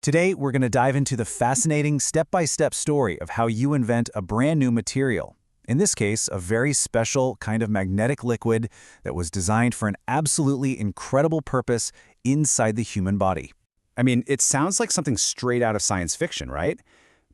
Today, we're going to dive into the fascinating step-by-step story of how you invent a brand new material. In this case, a very special kind of magnetic liquid that was designed for an absolutely incredible purpose inside the human body. I mean, it sounds like something straight out of science fiction, right?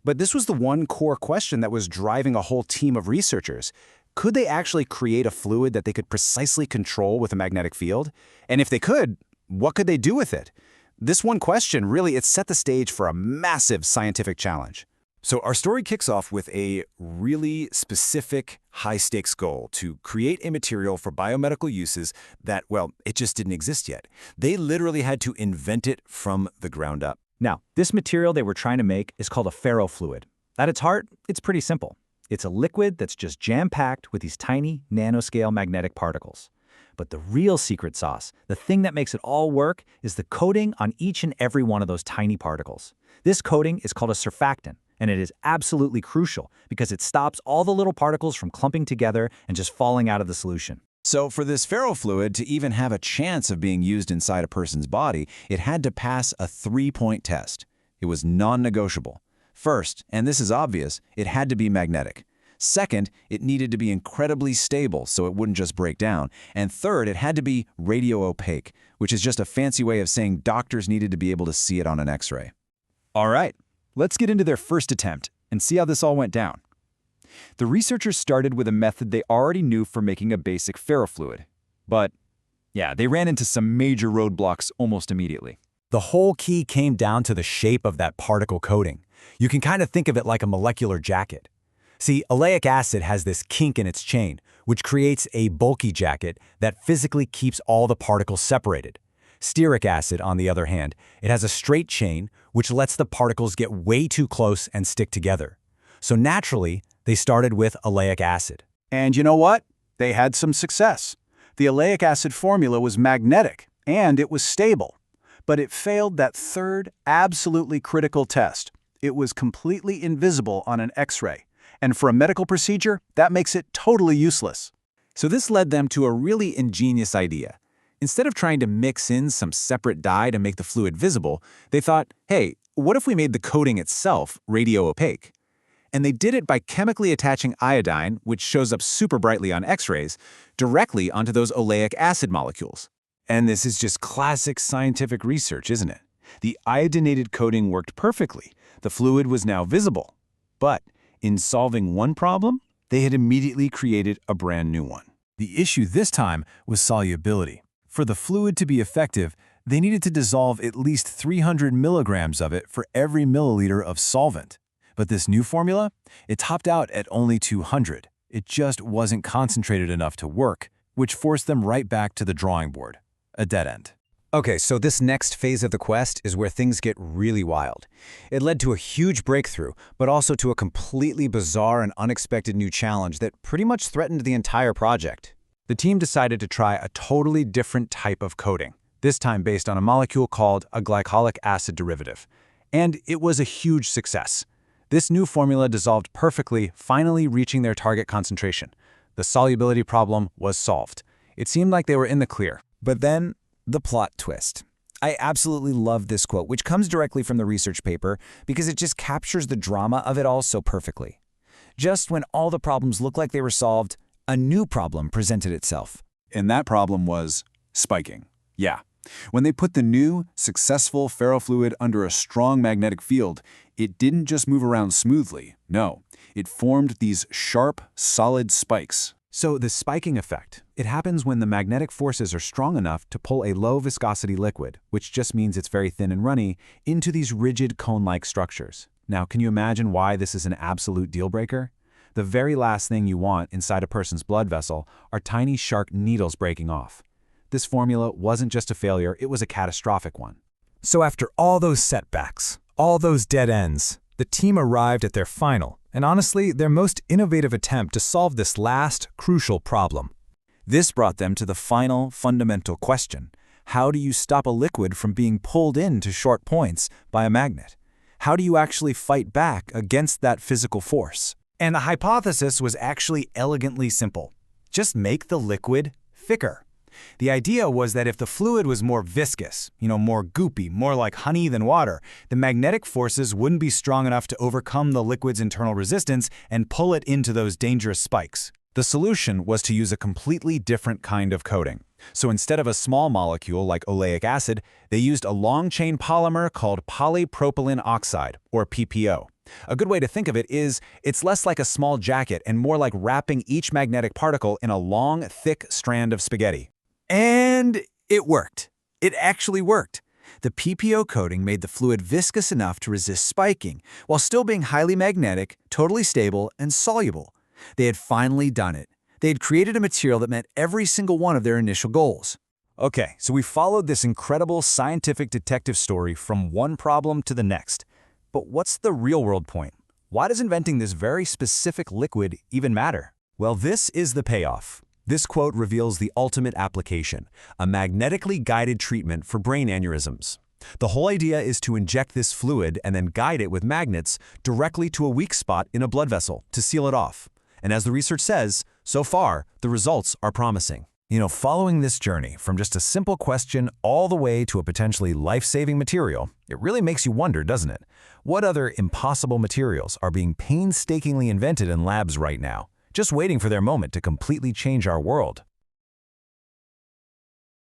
But this was the one core question that was driving a whole team of researchers. Could they actually create a fluid that they could precisely control with a magnetic field? And if they could, what could they do with it? This one question really, it set the stage for a massive scientific challenge. So our story kicks off with a really specific, high-stakes goal to create a material for biomedical uses that, well, it just didn't exist yet. They literally had to invent it from the ground up. Now, this material they were trying to make is called a ferrofluid. At its heart, it's pretty simple. It's a liquid that's just jam-packed with these tiny, nanoscale magnetic particles. But the real secret sauce, the thing that makes it all work, is the coating on each and every one of those tiny particles. This coating is called a surfactant, and it is absolutely crucial because it stops all the little particles from clumping together and just falling out of the solution. So for this ferrofluid to even have a chance of being used inside a person's body, it had to pass a 3-point test. It was non-negotiable. First, and this is obvious, it had to be magnetic. Second, it needed to be incredibly stable so it wouldn't just break down. And third, it had to be radio-opaque, which is just a fancy way of saying doctors needed to be able to see it on an X-ray. All right, let's get into their first attempt and see how this all went down. The researchers started with a method they already knew for making a basic ferrofluid. But, yeah, they ran into some major roadblocks almost immediately. The whole key came down to the shape of that particle coating. You can kind of think of it like a molecular jacket. See, oleic acid has this kink in its chain, which creates a bulky jacket that physically keeps all the particles separated. Stearic acid, on the other hand, it has a straight chain, which lets the particles get way too close and stick together. So naturally, they started with oleic acid. And you know what? They had some success. The oleic acid formula was magnetic, and it was stable. But it failed that third, absolutely critical test. It was completely invisible on an X-ray. And for a medical procedure, that makes it totally useless. So this led them to a really ingenious idea. Instead of trying to mix in some separate dye to make the fluid visible, they thought, hey, what if we made the coating itself radio-opaque? And they did it by chemically attaching iodine, which shows up super brightly on X-rays, directly onto those oleic acid molecules. And this is just classic scientific research, isn't it? The iodinated coating worked perfectly. The fluid was now visible. But in solving one problem, they had immediately created a brand new one. The issue this time was solubility. For the fluid to be effective, they needed to dissolve at least 300 milligrams of it for every milliliter of solvent. But this new formula, it topped out at only 200. It just wasn't concentrated enough to work, which forced them right back to the drawing board. A dead end. Okay, so this next phase of the quest is where things get really wild. It led to a huge breakthrough, but also to a completely bizarre and unexpected new challenge that pretty much threatened the entire project. The team decided to try a totally different type of coating, this time based on a molecule called a glycolic acid derivative. And it was a huge success. This new formula dissolved perfectly, finally reaching their target concentration. The solubility problem was solved. It seemed like they were in the clear. But then, the plot twist. I absolutely love this quote, which comes directly from the research paper because it just captures the drama of it all so perfectly. Just when all the problems looked like they were solved, a new problem presented itself. And that problem was spiking. Yeah. When they put the new, successful ferrofluid under a strong magnetic field, it didn't just move around smoothly. No, it formed these sharp, solid spikes. So the spiking effect, it happens when the magnetic forces are strong enough to pull a low viscosity liquid, which just means it's very thin and runny, into these rigid cone-like structures. Now, can you imagine why this is an absolute deal breaker? The very last thing you want inside a person's blood vessel are tiny sharp needles breaking off. This formula wasn't just a failure, it was a catastrophic one. So after all those setbacks, all those dead ends, the team arrived at their final, and honestly, their most innovative attempt to solve this last, crucial problem. This brought them to the final, fundamental question. How do you stop a liquid from being pulled into short points by a magnet? How do you actually fight back against that physical force? And the hypothesis was actually elegantly simple. Just make the liquid thicker. The idea was that if the fluid was more viscous, more goopy, more like honey than water, the magnetic forces wouldn't be strong enough to overcome the liquid's internal resistance and pull it into those dangerous spikes. The solution was to use a completely different kind of coating. So instead of a small molecule like oleic acid, they used a long-chain polymer called polypropylene oxide, or PPO. A good way to think of it is it's less like a small jacket and more like wrapping each magnetic particle in a long, thick strand of spaghetti. And it worked. It actually worked. The PPO coating made the fluid viscous enough to resist spiking, while still being highly magnetic, totally stable, and soluble. They had finally done it. They had created a material that met every single one of their initial goals. Okay, so we followed this incredible scientific detective story from one problem to the next. But what's the real-world point? Why does inventing this very specific liquid even matter? Well, this is the payoff. This quote reveals the ultimate application, a magnetically guided treatment for brain aneurysms. The whole idea is to inject this fluid and then guide it with magnets directly to a weak spot in a blood vessel to seal it off. And as the research says, so far, the results are promising. Following this journey from just a simple question all the way to a potentially life-saving material, it really makes you wonder, doesn't it? What other impossible materials are being painstakingly invented in labs right now, just waiting for their moment to completely change our world?